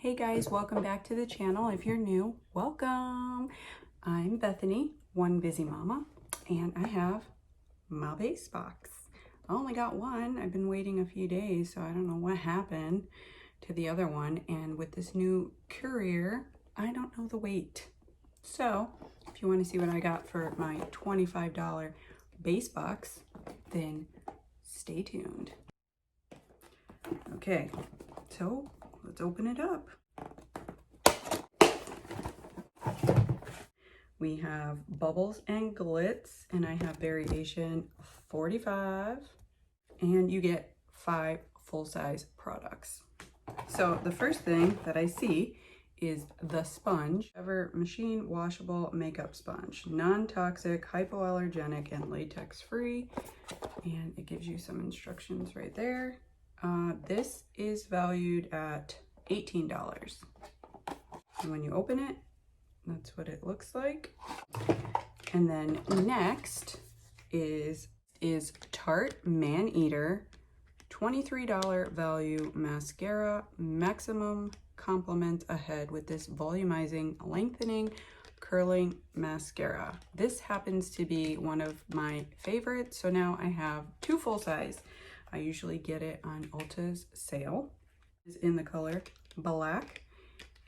Hey guys, welcome back to the channel. If you're new, welcome. I'm Bethany, one busy mama, and I have my base box. I only got one. I've been waiting a few days, so I don't know what happened to the other one. And with this new courier, I don't know the weight. So if you want to see what I got for my $25 base box, then stay tuned. Okay, so let's open it up. We have Bubbles and Glitz, and I have variation 45, and you get 5 full-size products. So the first thing that I see is the sponge, ever machine washable makeup sponge, non-toxic, hypoallergenic, and latex free. And it gives you some instructions right there. This is valued at $18. And when you open it, that's what it looks like. And then next is Tarte Man Eater $23 value mascara, maximum complement ahead with this volumizing, lengthening, curling mascara. This happens to be one of my favorites, so now I have 2 full size. I usually get it on Ulta's sale. It's in the color black,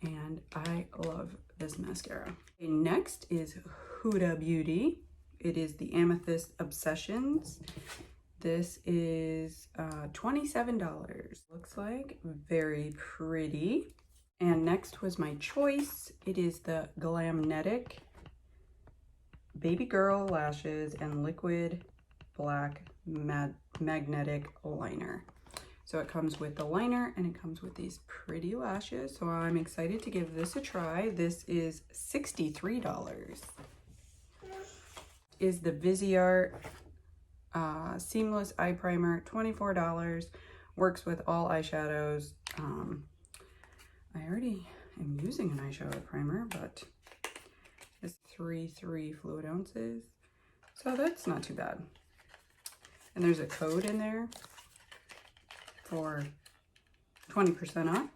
and I love this mascara. Okay, next is Huda Beauty. It is the Amethyst Obsessions. This is $27. Looks like very pretty. And next was my choice. It is the Glamnetic Baby Girl Lashes and Liquid Black Magnetic Liner. So it comes with the liner and it comes with these pretty lashes. So I'm excited to give this a try. This is $63. Is the Viseart Seamless Eye Primer, $24. Works with all eyeshadows. I already am using an eyeshadow primer, but it's 3 fluid ounces. So that's not too bad. And there's a code in there for 20% off.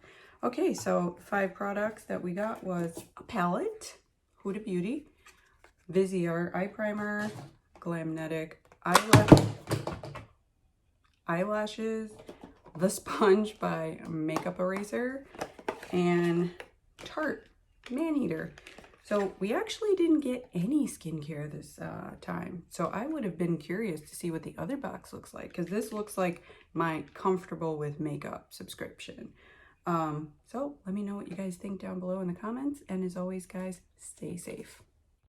Okay, so 5 products that we got was a palette, Huda Beauty, Viseart Eye Primer, Glamnetic eyelashes, the sponge by Makeup Eraser, and Tarte Man Eater. So we actually didn't get any skincare this time. So I would have been curious to see what the other box looks like, because this looks like my comfortable with makeup subscription. So let me know what you guys think down below in the comments. And as always, guys, stay safe.